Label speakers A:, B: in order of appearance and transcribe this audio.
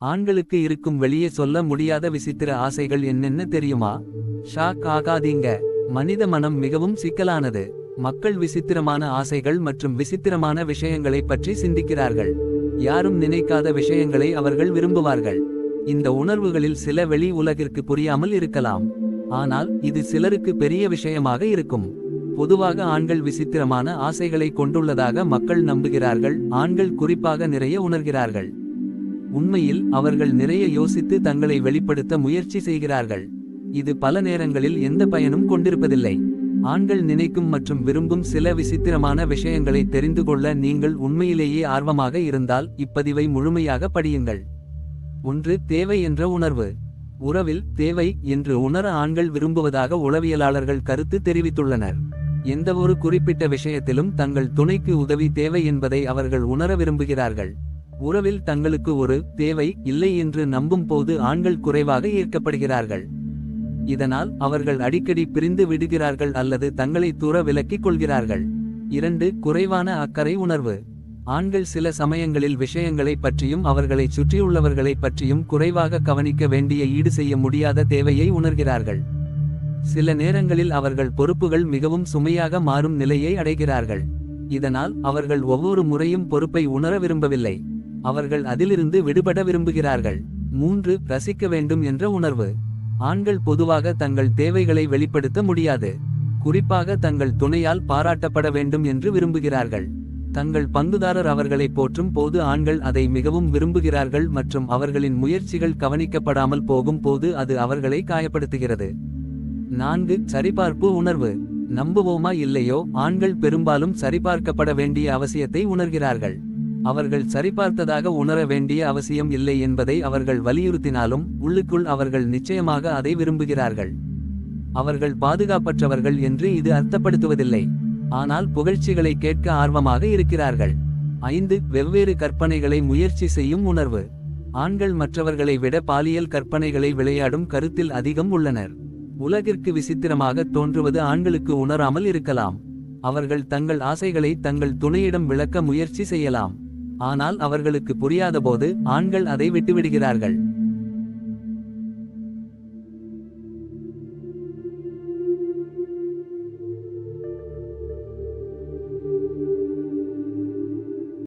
A: ஆண்களுக்கு இருக்கும் வெளியே சொல்ல முடியாத விசித்திர ஆசைகள் என்னென்ன தெரியுமா? ஷாக் ஆகாதீங்க. மனித மனம் மிகவும் சிக்கலானது. மக்கள் விசித்திரமான ஆசைகள் மற்றும் விசித்திரமான விஷயங்களைப் பற்றி சிந்திக்கிறார்கள். யாரும் நினைக்காத விஷயங்களை அவர்கள் விரும்புவார்கள். இந்த உணர்வுகளில் சில வெளி உலகிற்கு புரியாமல் இருக்கலாம். ஆனால் இது சிலருக்கு பெரிய விஷயமாக இருக்கும். பொதுவாக ஆண்கள் விசித்திரமான ஆசைகளை கொண்டுள்ளதாக மக்கள் நம்புகிறார்கள். ஆண்கள் குறிப்பாக நிறைய உணர்கிறார்கள். உண்மையில் அவர்கள் நிறைய யோசித்து தங்களை வெளிப்படுத்த முயற்சி செய்கிறார்கள். இது பல நேரங்களில் எந்த பயனும் கொண்டிருப்பதில்லை. ஆண்கள் நினைக்கும் மற்றும் விரும்பும் சில விசித்திரமான விஷயங்களை தெரிந்து கொள்ள நீங்கள் உண்மையிலேயே ஆர்வமாக இருந்தால் இப்பதிவை முழுமையாக படியுங்கள். 1. தேவை என்ற உணர்வு. உறவில் தேவை என்று உணர ஆண்கள் விரும்புவதாக உளவியலாளர்கள் கருத்து தெரிவித்துள்ளனர். எந்தவொரு குறிப்பிட்ட விஷயத்திலும் தங்கள் துணைக்கு உதவி தேவை என்பதை அவர்கள் உணர விரும்புகிறார்கள். உறவில் தங்களுக்கு ஒரு தேவை இல்லை என்று நம்பும் போது ஆண்கள் குறைவாக ஈர்க்கப்படுகிறார்கள். இதனால் அவர்கள் அடிக்கடி பிரிந்து விடுகிறார்கள் அல்லது தங்களை தூர விலக்கிக் கொள்கிறார்கள். 2. குறைவான அக்கறை உணர்வு. ஆண்கள் சில சமயங்களில் விஷயங்களைப் பற்றியும் அவர்களைச் சுற்றியுள்ளவர்களைப் பற்றியும் குறைவாக கவனிக்க வேண்டிய ஈடு செய்ய முடியாத தேவையை உணர்கிறார்கள். சில நேரங்களில் அவர்கள் பொறுப்புகள் மிகவும் சுமையாக மாறும் நிலையை அடைகிறார்கள். இதனால் அவர்கள் ஒவ்வொரு முறையும் பொறுப்பை உணர விரும்பவில்லை. அவர்கள் அதிலிருந்து விடுபட விரும்புகிறார்கள். 3. ரசிக்க வேண்டும் என்ற உணர்வு. ஆண்கள் பொதுவாக தங்கள் தேவைகளை வெளிப்படுத்த முடியாது. குறிப்பாக தங்கள் துணையால் பாராட்டப்பட வேண்டும் என்று விரும்புகிறார்கள். தங்கள் பங்குதாரர் அவர்களை போற்றும் போது ஆண்கள் அதை மிகவும் விரும்புகிறார்கள் மற்றும் அவர்களின் முயற்சிகள் கவனிக்கப்படாமல் போகும் போது அது அவர்களை காயப்படுத்துகிறது. 4. சரிபார்ப்பு உணர்வு. நம்புவோமா இல்லையோ, ஆண்கள் பெரும்பாலும் சரிபார்க்கப்பட வேண்டிய அவசியத்தை உணர்கிறார்கள். அவர்கள் சரிபார்த்ததாக உணர வேண்டிய அவசியம் இல்லை என்பதை அவர்கள் வலியுறுத்தினாலும் உள்ளுக்குள் அவர்கள் நிச்சயமாக அதை விரும்புகிறார்கள். அவர்கள் பாதுகாப்பற்றவர்கள் என்று இது அர்த்தப்படுத்துவதில்லை. ஆனால் புகழ்ச்சிகளை கேட்க ஆர்வமாக இருக்கிறார்கள். 5. வெவ்வேறு கற்பனைகளை முயற்சி செய்யும் உணர்வு. ஆண்கள் மற்றவர்களை விட பாலியல் கற்பனைகளை விளையாடும் கருத்தில் அதிகம் உள்ளனர். உலகிற்கு விசித்திரமாக தோன்றுவது ஆண்களுக்கு உணராமல் இருக்கலாம். அவர்கள் தங்கள் ஆசைகளை தங்கள் துணையிடம் விளக்க முயற்சி செய்யலாம். ஆனால் அவர்களுக்கு புரியாதபோது ஆண்கள் அதை விட்டுவிடுகிறார்கள்.